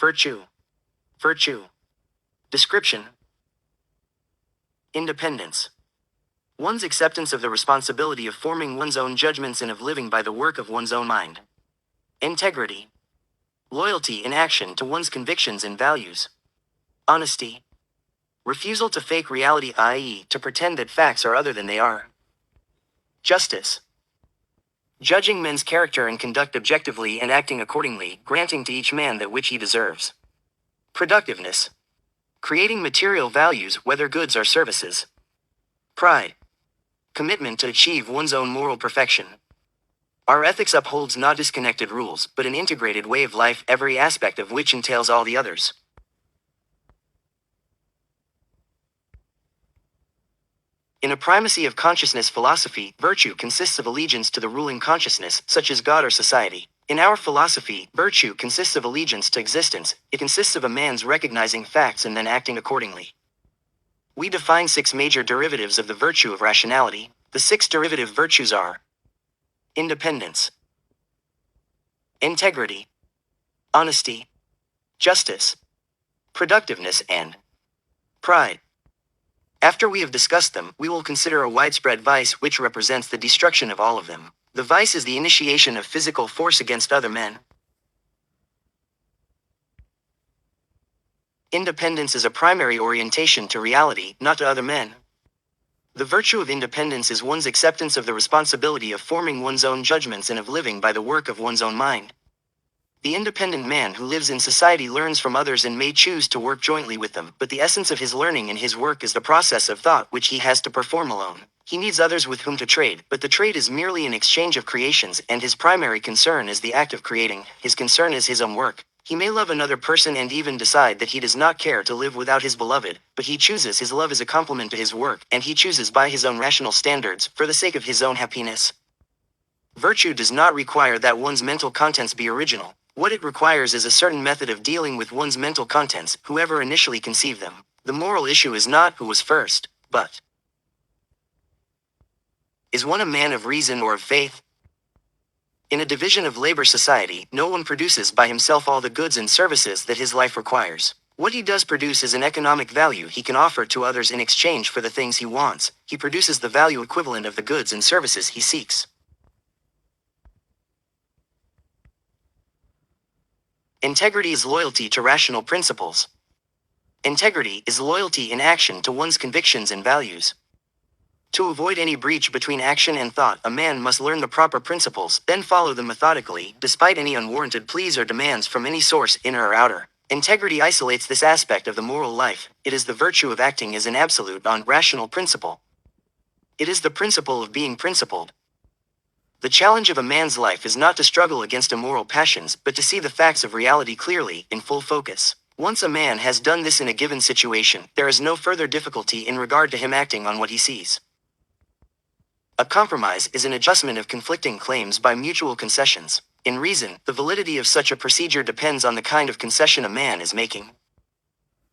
Virtue. Virtue. Description. Independence. One's acceptance of the responsibility of forming one's own judgments and of living by the work of one's own mind. Integrity. Loyalty in action to one's convictions and values. Honesty. Refusal to fake reality, i.e., to pretend that facts are other than they are. Justice. Judging men's character and conduct objectively and acting accordingly, granting to each man that which he deserves. Productiveness. Creating material values, whether goods or services. Pride. Commitment to achieve one's own moral perfection. Our ethics upholds not disconnected rules, but an integrated way of life, every aspect of which entails all the others. In a primacy of consciousness philosophy, virtue consists of allegiance to the ruling consciousness, such as God or society. In our philosophy, virtue consists of allegiance to existence. It consists of a man's recognizing facts and then acting accordingly. We define 6 major derivatives of the virtue of rationality. The 6 derivative virtues are: independence, integrity, honesty, justice, productiveness, and pride. After we have discussed them, we will consider a widespread vice which represents the destruction of all of them. The vice is the initiation of physical force against other men. Independence is a primary orientation to reality, not to other men. The virtue of independence is one's acceptance of the responsibility of forming one's own judgments and of living by the work of one's own mind. The independent man who lives in society learns from others and may choose to work jointly with them, but the essence of his learning and his work is the process of thought which he has to perform alone. He needs others with whom to trade, but the trade is merely an exchange of creations, and his primary concern is the act of creating. His concern is his own work. He may love another person and even decide that he does not care to live without his beloved, but he chooses his love as a complement to his work, and he chooses by his own rational standards, for the sake of his own happiness. Virtue does not require that one's mental contents be original. What it requires is a certain method of dealing with one's mental contents, whoever initially conceived them. The moral issue is not who was first, but is one a man of reason or of faith? In a division of labor society, no one produces by himself all the goods and services that his life requires. What he does produce is an economic value he can offer to others in exchange for the things he wants. He produces the value equivalent of the goods and services he seeks. Integrity is loyalty to rational principles. Integrity is loyalty in action to one's convictions and values. To avoid any breach between action and thought, a man must learn the proper principles, then follow them methodically, despite any unwarranted pleas or demands from any source, inner or outer. Integrity isolates this aspect of the moral life. It is the virtue of acting as an absolute, non-rational principle. It is the principle of being principled. The challenge of a man's life is not to struggle against immoral passions, but to see the facts of reality clearly, in full focus. Once a man has done this in a given situation, there is no further difficulty in regard to him acting on what he sees. A compromise is an adjustment of conflicting claims by mutual concessions. In reason, the validity of such a procedure depends on the kind of concession a man is making.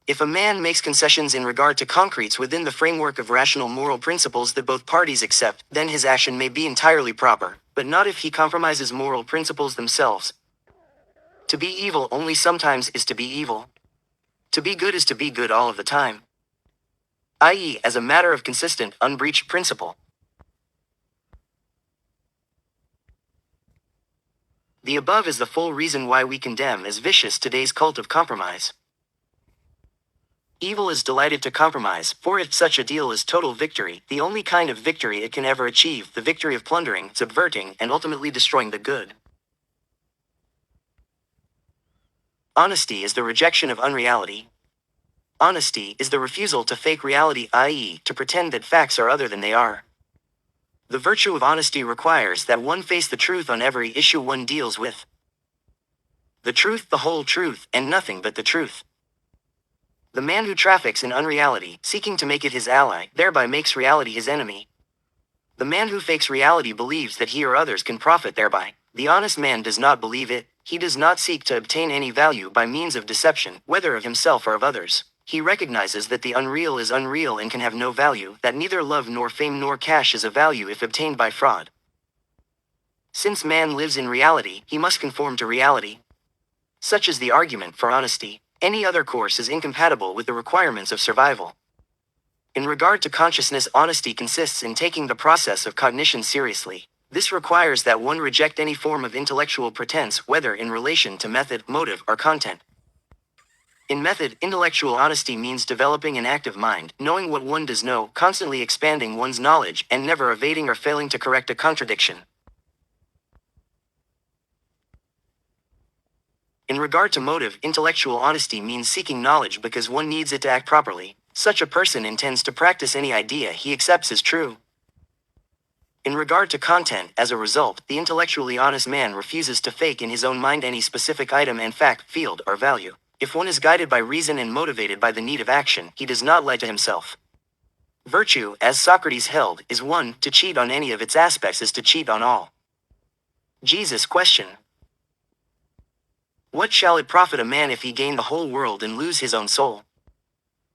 If a man makes concessions in regard to concretes within the framework of rational moral principles that both parties accept, then his action may be entirely proper, but not if he compromises moral principles themselves. To be evil only sometimes is to be evil. To be good is to be good all of the time, i.e., as a matter of consistent, unbreached principle. The above is the full reason why we condemn as vicious today's cult of compromise. Evil is delighted to compromise, for if such a deal is total victory, the only kind of victory it can ever achieve, the victory of plundering, subverting, and ultimately destroying the good. Honesty is the rejection of unreality. Honesty is the refusal to fake reality, i.e., to pretend that facts are other than they are. The virtue of honesty requires that one face the truth on every issue one deals with. The truth, the whole truth, and nothing but the truth. The man who traffics in unreality, seeking to make it his ally, thereby makes reality his enemy. The man who fakes reality believes that he or others can profit thereby. The honest man does not believe it. He does not seek to obtain any value by means of deception, whether of himself or of others. He recognizes that the unreal is unreal and can have no value, that neither love nor fame nor cash is of value if obtained by fraud. Since man lives in reality, he must conform to reality. such as the argument for honesty. Any other course is incompatible with the requirements of survival. In regard to consciousness, honesty consists in taking the process of cognition seriously. This requires that one reject any form of intellectual pretense, whether in relation to method, motive, or content. In method, intellectual honesty means developing an active mind, knowing what one does know, constantly expanding one's knowledge, and never evading or failing to correct a contradiction. In regard to motive, intellectual honesty means seeking knowledge because one needs it to act properly. Such a person intends to practice any idea he accepts as true. In regard to content, as a result, the intellectually honest man refuses to fake in his own mind any specific item and fact, field, or value. If one is guided by reason and motivated by the need of action, he does not lie to himself. Virtue, as Socrates held, is one. To cheat on any of its aspects is to cheat on all. Jesus' question: what shall it profit a man if he gain the whole world and lose his own soul?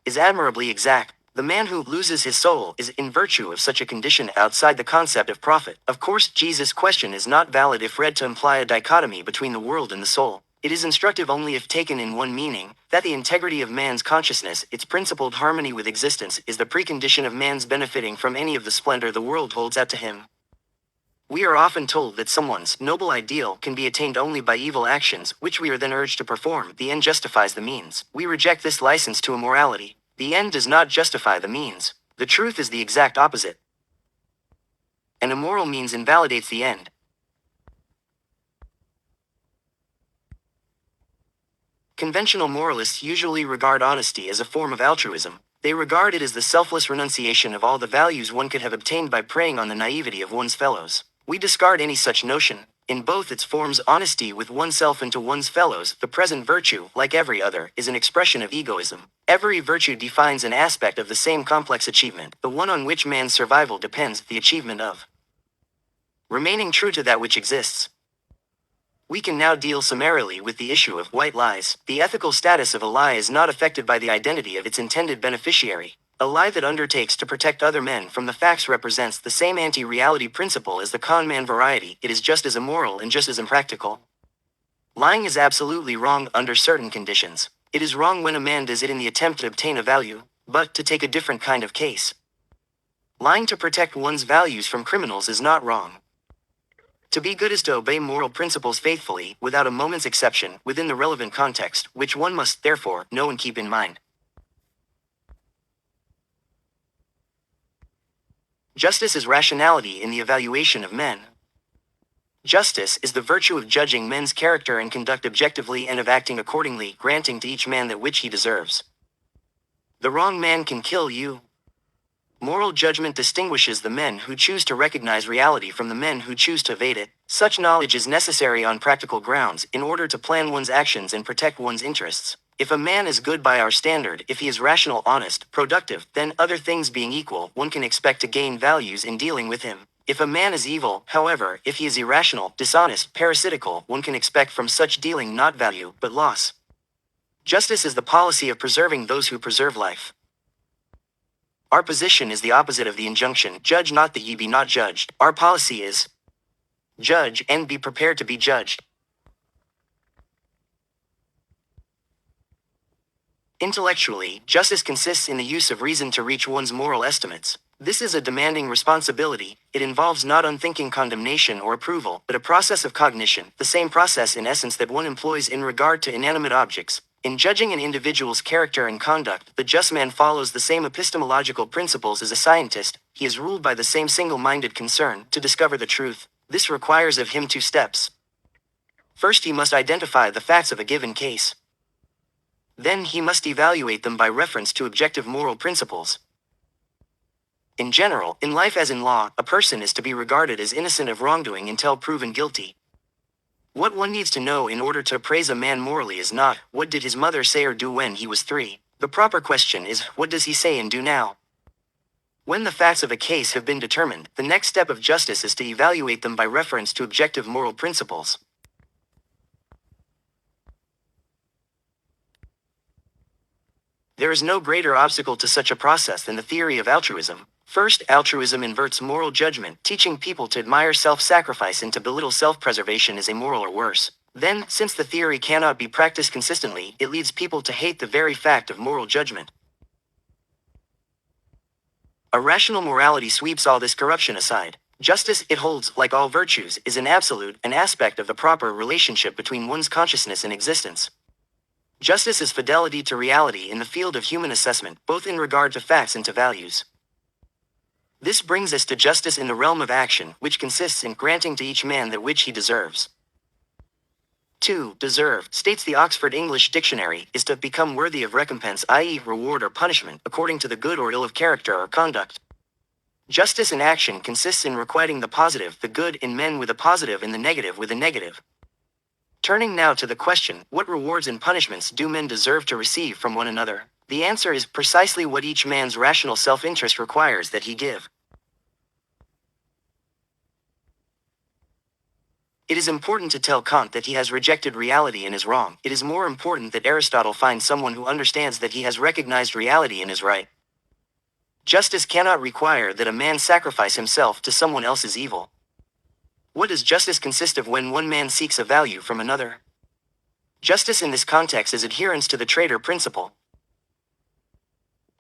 Is admirably exact. The man who loses his soul is, in virtue of such a condition, outside the concept of profit. Of course, Jesus' question is not valid if read to imply a dichotomy between the world and the soul. It is instructive only if taken in one meaning, that the integrity of man's consciousness, its principled harmony with existence, is the precondition of man's benefiting from any of the splendor the world holds out to him. We are often told that someone's noble ideal can be attained only by evil actions, which we are then urged to perform. The end justifies the means. We reject this license to immorality. The end does not justify the means. The truth is the exact opposite. An immoral means invalidates the end. Conventional moralists usually regard honesty as a form of altruism. They regard it as the selfless renunciation of all the values one could have obtained by preying on the naivety of one's fellows. We discard any such notion. In both its forms, honesty with oneself and to one's fellows, the present virtue, like every other, is an expression of egoism. Every virtue defines an aspect of the same complex achievement, the one on which man's survival depends, the achievement of remaining true to that which exists. We can now deal summarily with the issue of white lies. The ethical status of a lie is not affected by the identity of its intended beneficiary. A lie that undertakes to protect other men from the facts represents the same anti-reality principle as the con man variety. It is just as immoral and just as impractical. Lying is absolutely wrong under certain conditions. It is wrong when a man does it in the attempt to obtain a value, but to take a different kind of case. Lying to protect one's values from criminals is not wrong. To be good is to obey moral principles faithfully, without a moment's exception, within the relevant context, which one must, therefore, know and keep in mind. Justice is rationality in the evaluation of men. Justice is the virtue of judging men's character and conduct objectively and of acting accordingly, granting to each man that which he deserves. The wrong man can kill you. Moral judgment distinguishes the men who choose to recognize reality from the men who choose to evade it. Such knowledge is necessary on practical grounds, in order to plan one's actions and protect one's interests. If a man is good by our standard, if he is rational, honest, productive, then, other things being equal, one can expect to gain values in dealing with him. If a man is evil, however, if he is irrational, dishonest, parasitical, one can expect from such dealing not value, but loss. Justice is the policy of preserving those who preserve life. Our position is the opposite of the injunction, judge not that ye be not judged. Our policy is, judge and be prepared to be judged. Intellectually, justice consists in the use of reason to reach one's moral estimates. This is a demanding responsibility. It involves not unthinking condemnation or approval, but a process of cognition, the same process in essence that one employs in regard to inanimate objects. In judging an individual's character and conduct, the just man follows the same epistemological principles as a scientist. He is ruled by the same single-minded concern to discover the truth. This requires of him two steps. First, he must identify the facts of a given case. Then he must evaluate them by reference to objective moral principles. In general, in life as in law, a person is to be regarded as innocent of wrongdoing until proven guilty. What one needs to know in order to appraise a man morally is not, what did his mother say or do when he was 3? The proper question is, what does he say and do now? When the facts of a case have been determined, the next step of justice is to evaluate them by reference to objective moral principles. There is no greater obstacle to such a process than the theory of altruism. First, altruism inverts moral judgment, teaching people to admire self-sacrifice and to belittle self-preservation as immoral or worse. Then, since the theory cannot be practiced consistently, it leads people to hate the very fact of moral judgment. A rational morality sweeps all this corruption aside. Justice, it holds, like all virtues, is an absolute, an aspect of the proper relationship between one's consciousness and existence. Justice is fidelity to reality in the field of human assessment, both in regard to facts and to values. This brings us to justice in the realm of action, which consists in granting to each man that which he deserves. 2. Deserve, states the Oxford English Dictionary, is to become worthy of recompense, i.e., reward or punishment, according to the good or ill of character or conduct. Justice in action consists in requiting the positive, the good, in men with a positive and the negative with a negative. Turning now to the question, what rewards and punishments do men deserve to receive from one another? The answer is precisely what each man's rational self-interest requires that he give. It is important to tell Kant that he has rejected reality and is wrong. It is more important that Aristotle find someone who understands that he has recognized reality and is right. Justice cannot require that a man sacrifice himself to someone else's evil. What does justice consist of when one man seeks a value from another? Justice in this context is adherence to the trader principle.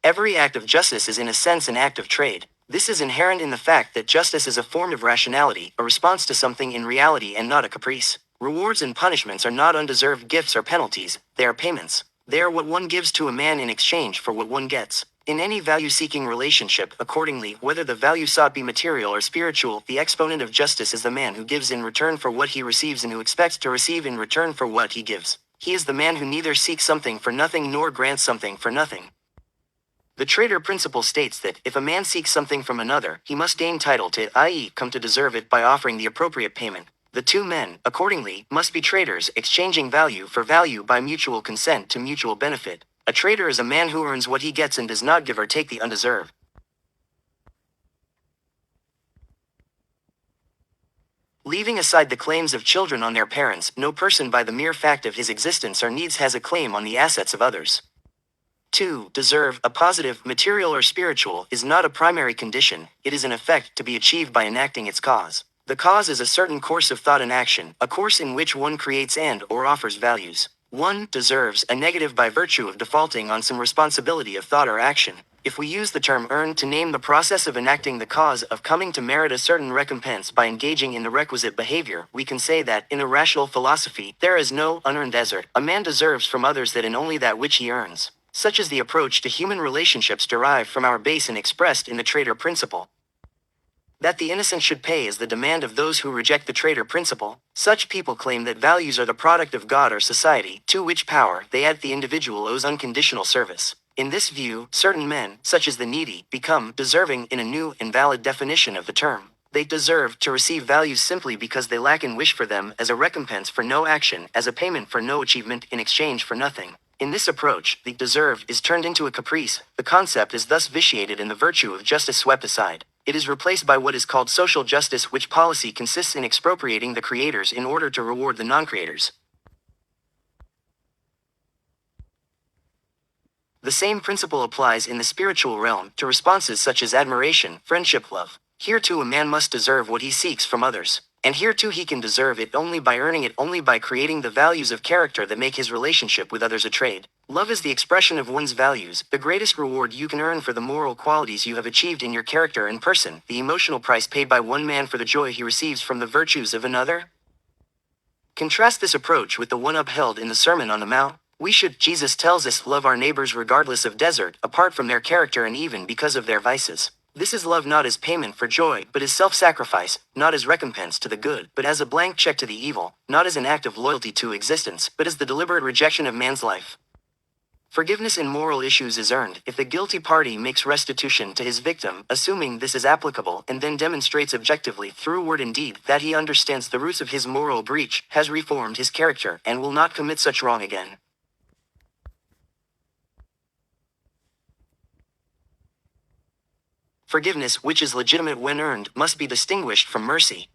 Every act of justice is in a sense an act of trade. This is inherent in the fact that justice is a form of rationality, a response to something in reality and not a caprice. Rewards and punishments are not undeserved gifts or penalties, they are payments. They are what one gives to a man in exchange for what one gets. In any value-seeking relationship, accordingly, whether the value sought be material or spiritual, the exponent of justice is the man who gives in return for what he receives and who expects to receive in return for what he gives. He is the man who neither seeks something for nothing nor grants something for nothing. The trader principle states that, if a man seeks something from another, he must gain title to it, i.e., come to deserve it by offering the appropriate payment. The two men, accordingly, must be traders, exchanging value for value by mutual consent to mutual benefit. A trader is a man who earns what he gets and does not give or take the undeserved. Leaving aside the claims of children on their parents, no person by the mere fact of his existence or needs has a claim on the assets of others. 2. Deserve, a positive, material or spiritual, is not a primary condition, it is an effect to be achieved by enacting its cause. The cause is a certain course of thought and action, a course in which one creates and or offers values. 1. Deserves, a negative by virtue of defaulting on some responsibility of thought or action. If we use the term earn to name the process of enacting the cause of coming to merit a certain recompense by engaging in the requisite behavior, we can say that, in a rational philosophy, there is no unearned desert. A man deserves from others that and only that which he earns. Such is the approach to human relationships derived from our base and expressed in the trader principle. That the innocent should pay is the demand of those who reject the trader principle. Such people claim that values are the product of God or society, to which power they add the individual owes unconditional service. In this view, certain men, such as the needy, become deserving in a new and valid definition of the term. They deserve to receive values simply because they lack and wish for them as a recompense for no action, as a payment for no achievement in exchange for nothing. In this approach, the deserved is turned into a caprice. The concept is thus vitiated and the virtue of justice swept aside. It is replaced by what is called social justice, which policy consists in expropriating the creators in order to reward the non-creators. The same principle applies in the spiritual realm to responses such as admiration, friendship, love. Here too a man must deserve what he seeks from others. And here too he can deserve it only by earning it, only by creating the values of character that make his relationship with others a trade. Love is the expression of one's values, the greatest reward you can earn for the moral qualities you have achieved in your character and person, the emotional price paid by one man for the joy he receives from the virtues of another. Contrast this approach with the one upheld in the Sermon on the Mount. We should, Jesus tells us, love our neighbors regardless of desert, apart from their character and even because of their vices. This is love not as payment for joy, but as self-sacrifice, not as recompense to the good, but as a blank check to the evil, not as an act of loyalty to existence, but as the deliberate rejection of man's life. Forgiveness in moral issues is earned if the guilty party makes restitution to his victim, assuming this is applicable, and then demonstrates objectively through word and deed that he understands the roots of his moral breach, has reformed his character, and will not commit such wrong again. Forgiveness, which is legitimate when earned, must be distinguished from mercy.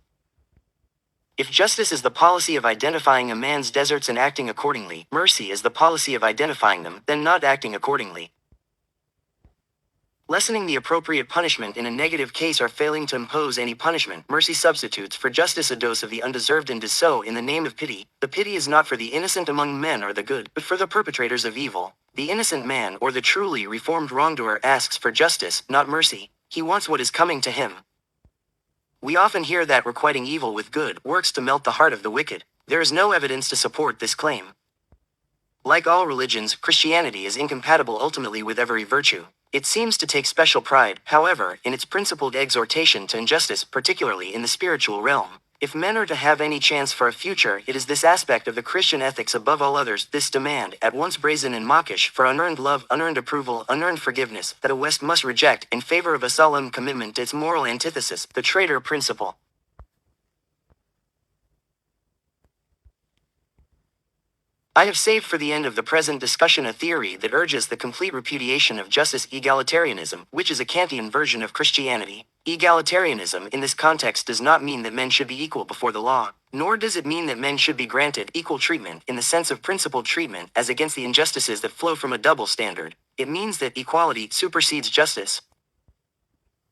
If justice is the policy of identifying a man's deserts and acting accordingly, mercy is the policy of identifying them, then not acting accordingly. Lessening the appropriate punishment in a negative case or failing to impose any punishment. Mercy substitutes for justice a dose of the undeserved and does so in the name of pity. The pity is not for the innocent among men or the good, but for the perpetrators of evil. The innocent man or the truly reformed wrongdoer asks for justice, not mercy. He wants what is coming to him. We often hear that requiting evil with good works to melt the heart of the wicked. There is no evidence to support this claim. Like all religions, Christianity is incompatible ultimately with every virtue. It seems to take special pride, however, in its principled exhortation to injustice, particularly in the spiritual realm. If men are to have any chance for a future, it is this aspect of the Christian ethics above all others, this demand, at once brazen and mawkish, for unearned love, unearned approval, unearned forgiveness, that a West must reject in favor of a solemn commitment to its moral antithesis, the traitor principle. I have saved for the end of the present discussion a theory that urges the complete repudiation of justice egalitarianism, which is a Kantian version of Christianity. Egalitarianism in this context does not mean that men should be equal before the law, nor does it mean that men should be granted equal treatment in the sense of principled treatment as against the injustices that flow from a double standard. It means that equality supersedes justice.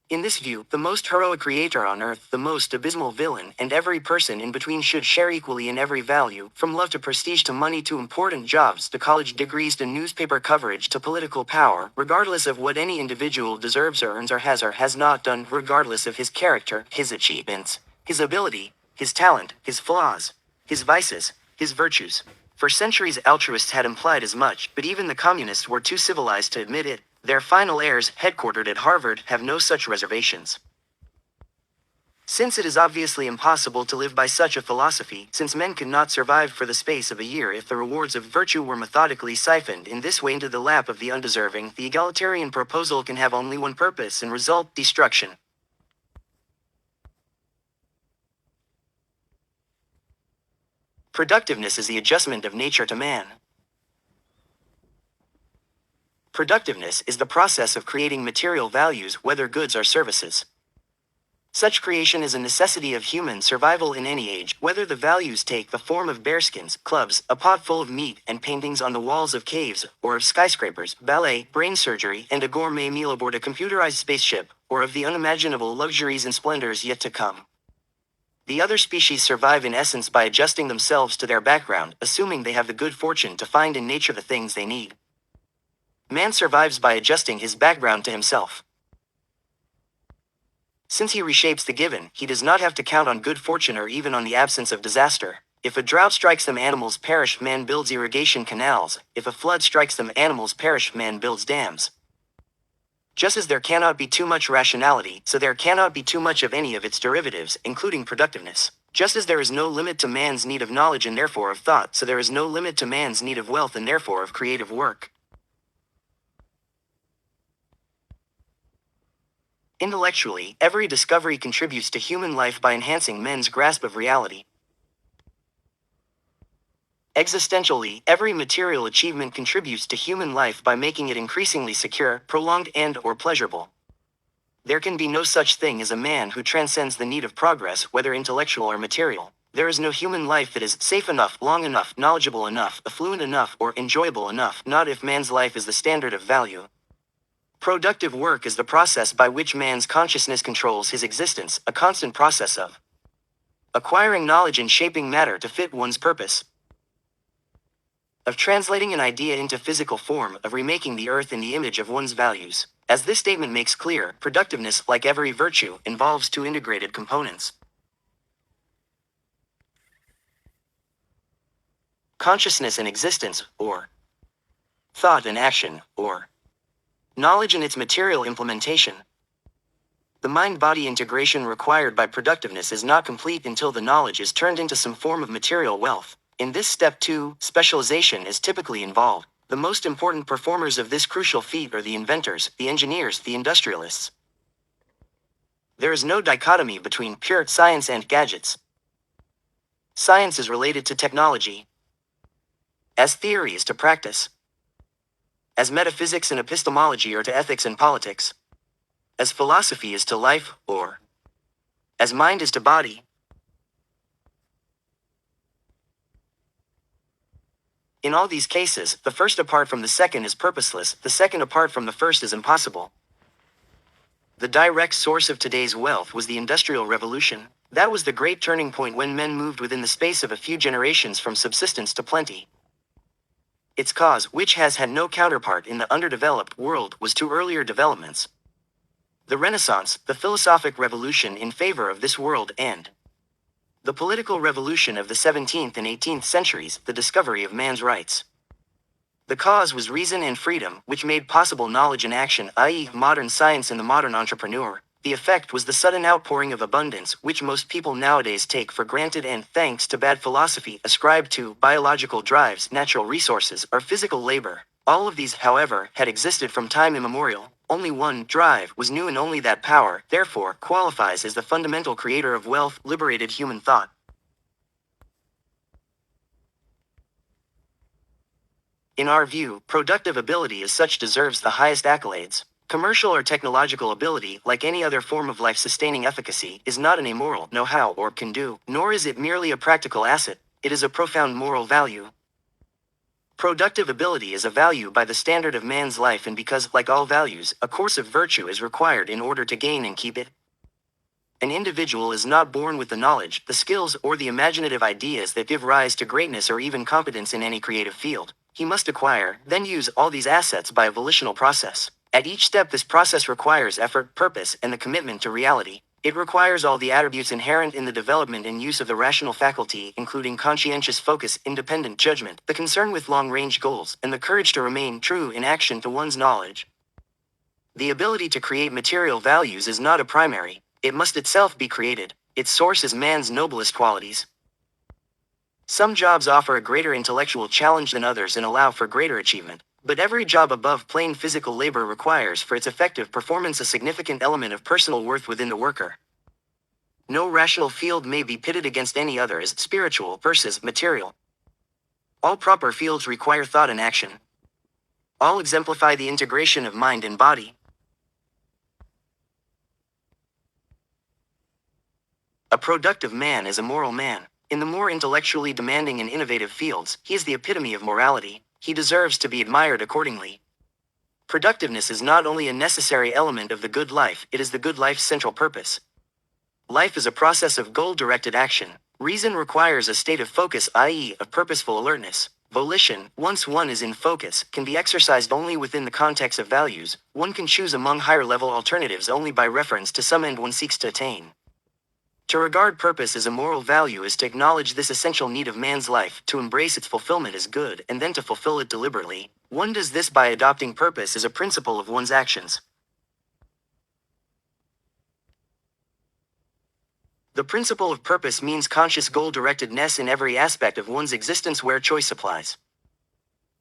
In this view, the most heroic creator on earth, the most abysmal villain, and every person in between should share equally in every value, from love to prestige to money to important jobs to college degrees to newspaper coverage to political power, regardless of what any individual deserves or earns or has not done, regardless of his character, his achievements, his ability, his talent, his flaws, his vices, his virtues. For centuries altruists had implied as much, but even the communists were too civilized to admit it. Their final heirs, headquartered at Harvard, have no such reservations. Since it is obviously impossible to live by such a philosophy, since men could not survive for the space of a year if the rewards of virtue were methodically siphoned in this way into the lap of the undeserving, the egalitarian proposal can have only one purpose and result: destruction. Productiveness is the adjustment of nature to man. Productiveness is the process of creating material values, whether goods or services. Such creation is a necessity of human survival in any age, whether the values take the form of bearskins, clubs, a pot full of meat, and paintings on the walls of caves, or of skyscrapers, ballet, brain surgery, and a gourmet meal aboard a computerized spaceship, or of the unimaginable luxuries and splendors yet to come. The other species survive in essence by adjusting themselves to their background, assuming they have the good fortune to find in nature the things they need. Man survives by adjusting his background to himself. Since he reshapes the given, he does not have to count on good fortune or even on the absence of disaster. If a drought strikes them, animals perish, man builds irrigation canals. If a flood strikes them, animals perish, man builds dams. Just as there cannot be too much rationality, so there cannot be too much of any of its derivatives, including productiveness. Just as there is no limit to man's need of knowledge and therefore of thought, so there is no limit to man's need of wealth and therefore of creative work. Intellectually, every discovery contributes to human life by enhancing men's grasp of reality. Existentially, every material achievement contributes to human life by making it increasingly secure, prolonged, and/or pleasurable. There can be no such thing as a man who transcends the need of progress, whether intellectual or material. There is no human life that is safe enough, long enough, knowledgeable enough, affluent enough, or enjoyable enough, not if man's life is the standard of value. Productive work is the process by which man's consciousness controls his existence, a constant process of acquiring knowledge and shaping matter to fit one's purpose, of translating an idea into physical form, of remaking the earth in the image of one's values. As this statement makes clear, productiveness, like every virtue, involves two integrated components: consciousness and existence, or thought and action, or knowledge and its material implementation. The mind-body integration required by productiveness is not complete until the knowledge is turned into some form of material wealth. In this step too, specialization is typically involved. The most important performers of this crucial feat are the inventors, the engineers, the industrialists. There is no dichotomy between pure science and gadgets. Science is related to technology, as theory is to practice, as metaphysics and epistemology are to ethics and politics, as philosophy is to life, or as mind is to body. In all these cases, the first apart from the second is purposeless, the second apart from the first is impossible. The direct source of today's wealth was the Industrial Revolution. That was the great turning point when men moved within the space of a few generations from subsistence to plenty. Its cause, which has had no counterpart in the underdeveloped world, was two earlier developments: the Renaissance, the philosophic revolution in favor of this world, and the political revolution of the 17th and 18th centuries, the discovery of man's rights. The cause was reason and freedom, which made possible knowledge and action, i.e., modern science and the modern entrepreneur. The effect was the sudden outpouring of abundance, which most people nowadays take for granted and, thanks to bad philosophy, ascribe to biological drives, natural resources, or physical labor. All of these, however, had existed from time immemorial. Only one drive was new, and only that power, therefore, qualifies as the fundamental creator of wealth, liberated human thought. In our view, productive ability as such deserves the highest accolades. Commercial or technological ability, like any other form of life-sustaining efficacy, is not an amoral know-how or can-do, nor is it merely a practical asset. It is a profound moral value. Productive ability is a value by the standard of man's life, and because, like all values, a course of virtue is required in order to gain and keep it. An individual is not born with the knowledge, the skills, or the imaginative ideas that give rise to greatness or even competence in any creative field. He must acquire, then use all these assets by a volitional process. At each step, this process requires effort, purpose, and the commitment to reality. It requires all the attributes inherent in the development and use of the rational faculty, including conscientious focus, independent judgment, the concern with long-range goals, and the courage to remain true in action to one's knowledge. The ability to create material values is not a primary. It must itself be created. Its source is man's noblest qualities. Some jobs offer a greater intellectual challenge than others and allow for greater achievement, but every job above plain physical labor requires for its effective performance a significant element of personal worth within the worker. No rational field may be pitted against any other as spiritual versus material. All proper fields require thought and action. All exemplify the integration of mind and body. A productive man is a moral man. In the more intellectually demanding and innovative fields, he is the epitome of morality. He deserves to be admired accordingly. Productiveness is not only a necessary element of the good life, it is the good life's central purpose. Life is a process of goal-directed action. Reason requires a state of focus, i.e., of purposeful alertness. Volition, once one is in focus, can be exercised only within the context of values. One can choose among higher-level alternatives only by reference to some end one seeks to attain. To regard purpose as a moral value is to acknowledge this essential need of man's life, to embrace its fulfillment as good, and then to fulfill it deliberately. One does this by adopting purpose as a principle of one's actions. The principle of purpose means conscious goal-directedness in every aspect of one's existence where choice applies.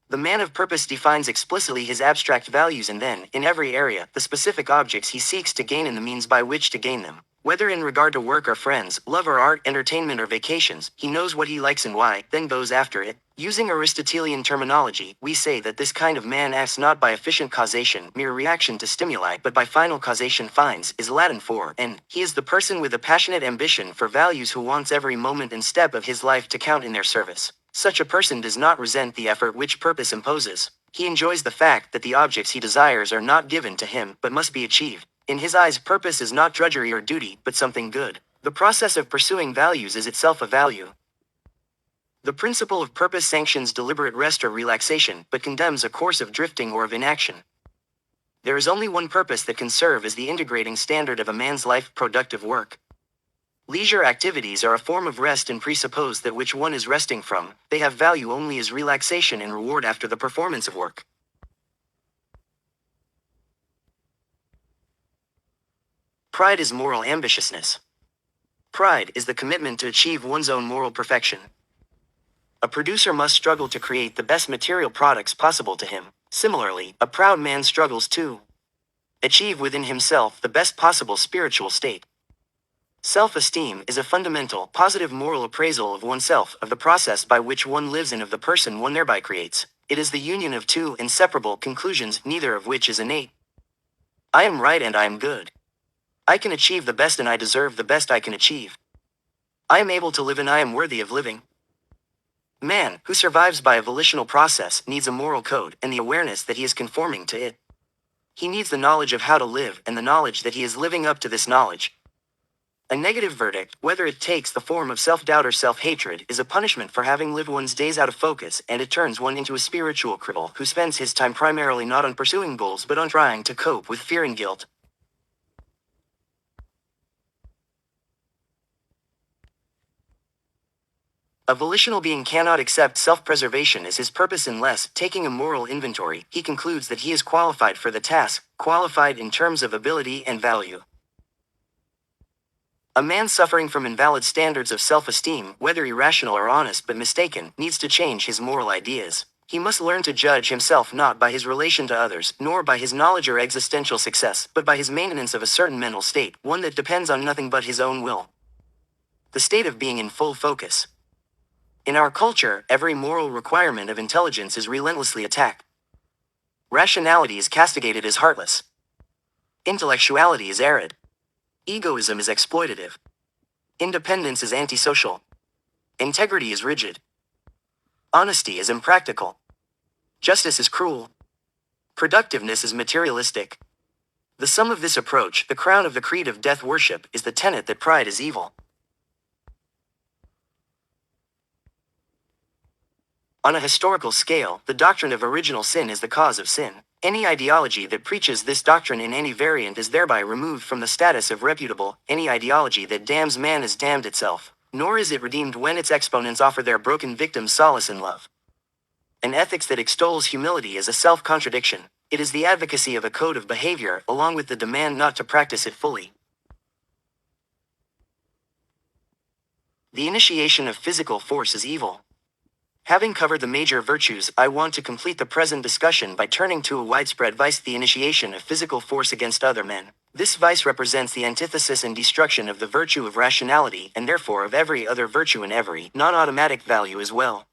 The man of purpose defines explicitly his abstract values and then, in every area, the specific objects he seeks to gain and the means by which to gain them. Whether in regard to work or friends, love or art, entertainment or vacations, he knows what he likes and why, then goes after it. Using Aristotelian terminology, we say that this kind of man acts not by efficient causation, mere reaction to stimuli, but by final causation. Finds is Latin for, and he is the person with a passionate ambition for values who wants every moment and step of his life to count in their service. Such a person does not resent the effort which purpose imposes. He enjoys the fact that the objects he desires are not given to him, but must be achieved. In his eyes, purpose is not drudgery or duty, but something good. The process of pursuing values is itself a value. The principle of purpose sanctions deliberate rest or relaxation, but condemns a course of drifting or of inaction. There is only one purpose that can serve as the integrating standard of a man's life: productive work. Leisure activities are a form of rest and presuppose that which one is resting from. They have value only as relaxation and reward after the performance of work. Pride is moral ambitiousness. Pride is the commitment to achieve one's own moral perfection. A producer must struggle to create the best material products possible to him. Similarly, a proud man struggles to achieve within himself the best possible spiritual state. Self-esteem is a fundamental, positive moral appraisal of oneself, of the process by which one lives and of the person one thereby creates. It is the union of two inseparable conclusions, neither of which is innate. I am right and I am good. I can achieve the best and I deserve the best I can achieve. I am able to live and I am worthy of living. Man, who survives by a volitional process, needs a moral code and the awareness that he is conforming to it. He needs the knowledge of how to live and the knowledge that he is living up to this knowledge. A negative verdict, whether it takes the form of self-doubt or self-hatred, is a punishment for having lived one's days out of focus, and it turns one into a spiritual cripple who spends his time primarily not on pursuing goals but on trying to cope with fear and guilt. A volitional being cannot accept self-preservation as his purpose unless, taking a moral inventory, he concludes that he is qualified for the task, qualified in terms of ability and value. A man suffering from invalid standards of self-esteem, whether irrational or honest but mistaken, needs to change his moral ideas. He must learn to judge himself not by his relation to others, nor by his knowledge or existential success, but by his maintenance of a certain mental state, one that depends on nothing but his own will. The state of being in full focus. In our culture, every moral requirement of intelligence is relentlessly attacked. Rationality is castigated as heartless. Intellectuality is arid. Egoism is exploitative. Independence is antisocial. Integrity is rigid. Honesty is impractical. Justice is cruel. Productiveness is materialistic. The sum of this approach, the crown of the creed of death worship, is the tenet that pride is evil. On a historical scale, the doctrine of original sin is the cause of sin. Any ideology that preaches this doctrine in any variant is thereby removed from the status of reputable. Any ideology that damns man is damned itself, nor is it redeemed when its exponents offer their broken victims solace and love. An ethics that extols humility is a self-contradiction. It is the advocacy of a code of behavior, along with the demand not to practice it fully. The initiation of physical force is evil. Having covered the major virtues, I want to complete the present discussion by turning to a widespread vice, the initiation of physical force against other men. This vice represents the antithesis and destruction of the virtue of rationality, and therefore of every other virtue and every non-automatic value as well.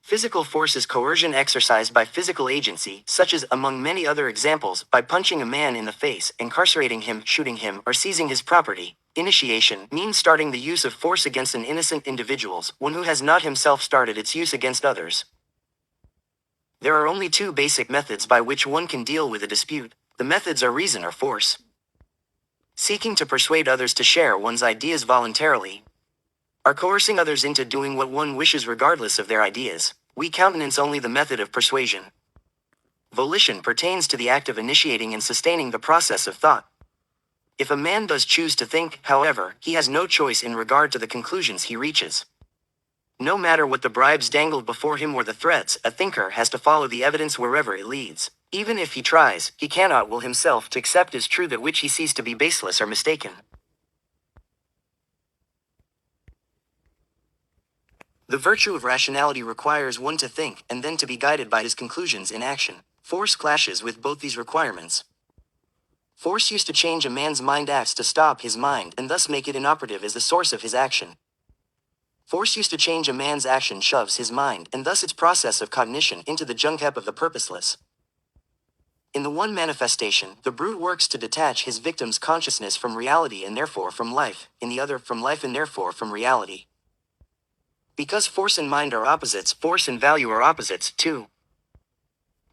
Physical force is coercion exercised by physical agency, such as, among many other examples, by punching a man in the face, incarcerating him, shooting him, or seizing his property. Initiation means starting the use of force against an innocent individual, one who has not himself started its use against others. There are only two basic methods by which one can deal with a dispute. The methods are reason or force. Seeking to persuade others to share one's ideas voluntarily, or coercing others into doing what one wishes regardless of their ideas. We countenance only the method of persuasion. Volition pertains to the act of initiating and sustaining the process of thought. If a man does choose to think, however, he has no choice in regard to the conclusions he reaches. No matter what the bribes dangled before him or the threats, a thinker has to follow the evidence wherever it leads. Even if he tries, he cannot will himself to accept as true that which he sees to be baseless or mistaken. The virtue of rationality requires one to think, and then to be guided by his conclusions in action. Force clashes with both these requirements. Force used to change a man's mind acts to stop his mind and thus make it inoperative as the source of his action. Force used to change a man's action shoves his mind and thus its process of cognition into the junk heap of the purposeless. In the one manifestation, the brute works to detach his victim's consciousness from reality and therefore from life, in the other from life and therefore from reality. Because force and mind are opposites, force and value are opposites too.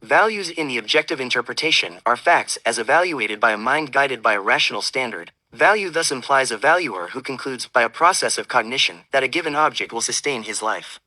Values in the objective interpretation are facts as evaluated by a mind guided by a rational standard. Value thus implies a valuer who concludes, by a process of cognition, that a given object will sustain his life.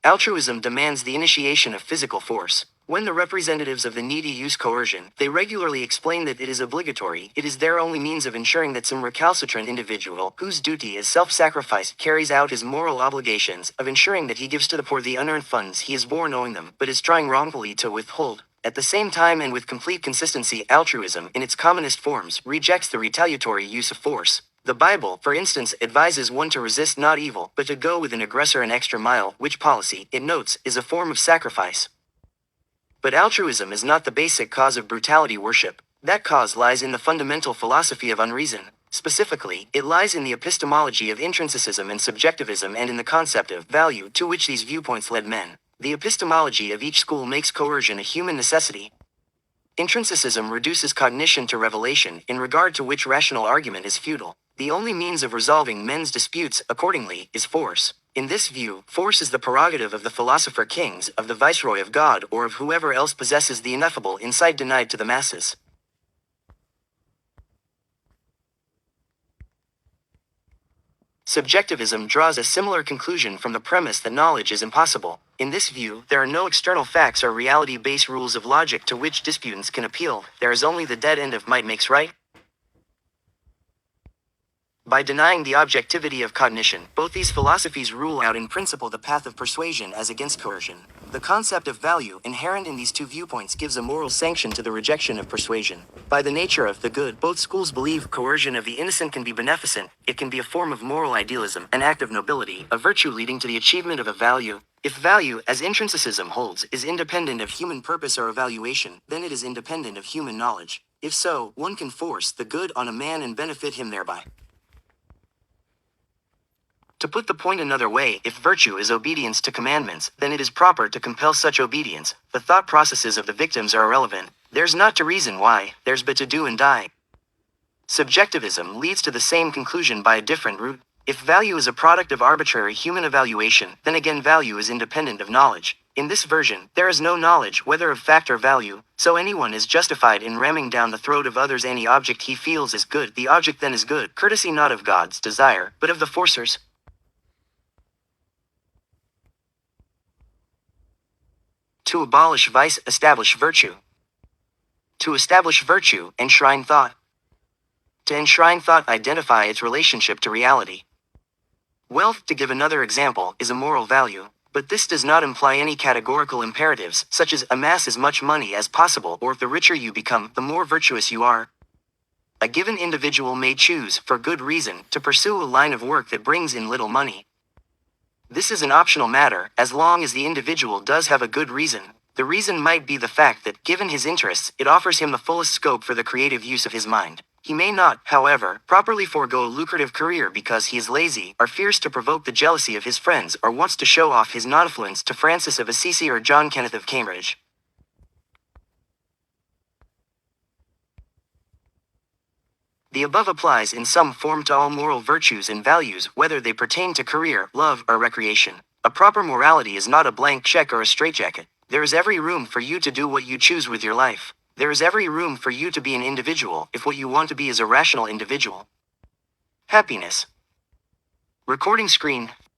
Altruism demands the initiation of physical force. When the representatives of the needy use coercion, they regularly explain that it is obligatory. It is their only means of ensuring that some recalcitrant individual, whose duty is self-sacrifice, carries out his moral obligations, of ensuring that he gives to the poor the unearned funds he is born owing them, but is trying wrongfully to withhold. At the same time and with complete consistency, altruism, in its commonest forms, rejects the retaliatory use of force. The Bible, for instance, advises one to resist not evil, but to go with an aggressor an extra mile, which policy, it notes, is a form of sacrifice. But altruism is not the basic cause of brutality worship. That cause lies in the fundamental philosophy of unreason. Specifically, it lies in the epistemology of intrinsicism and subjectivism and in the concept of value to which these viewpoints led men. The epistemology of each school makes coercion a human necessity. Intrinsicism reduces cognition to revelation, in regard to which rational argument is futile. The only means of resolving men's disputes, accordingly, is force. In this view, force is the prerogative of the philosopher kings, of the viceroy of God, or of whoever else possesses the ineffable insight denied to the masses. Subjectivism draws a similar conclusion from the premise that knowledge is impossible. In this view, there are no external facts or reality-based rules of logic to which disputants can appeal. There is only the dead end of might makes right. By denying the objectivity of cognition, both these philosophies rule out in principle the path of persuasion as against coercion. The concept of value inherent in these two viewpoints gives a moral sanction to the rejection of persuasion. By the nature of the good, both schools believe coercion of the innocent can be beneficent. It can be a form of moral idealism, an act of nobility, a virtue leading to the achievement of a value. If value, as intrinsicism holds, is independent of human purpose or evaluation, then it is independent of human knowledge. If so, one can force the good on a man and benefit him thereby. To put the point another way, if virtue is obedience to commandments, then it is proper to compel such obedience. The thought processes of the victims are irrelevant. There's not to reason why, there's but to do and die. Subjectivism leads to the same conclusion by a different route. If value is a product of arbitrary human evaluation, then again value is independent of knowledge. In this version, there is no knowledge, whether of fact or value, so anyone is justified in ramming down the throat of others any object he feels is good. The object then is good, courtesy not of God's desire, but of the forcers. To abolish vice, establish virtue. To establish virtue, enshrine thought. To enshrine thought, identify its relationship to reality. Wealth, to give another example, is a moral value, but this does not imply any categorical imperatives, such as amass as much money as possible, or the richer you become, the more virtuous you are. A given individual may choose, for good reason, to pursue a line of work that brings in little money. This is an optional matter, as long as the individual does have a good reason. The reason might be the fact that, given his interests, it offers him the fullest scope for the creative use of his mind. He may not, however, properly forego a lucrative career because he is lazy, or fears to provoke the jealousy of his friends, or wants to show off his non-affluence to Francis of Assisi or John Kenneth of Cambridge. The above applies in some form to all moral virtues and values, whether they pertain to career, love, or recreation. A proper morality is not a blank check or a straitjacket. There is every room for you to do what you choose with your life. There is every room for you to be an individual, if what you want to be is a rational individual. Happiness. Recording screen.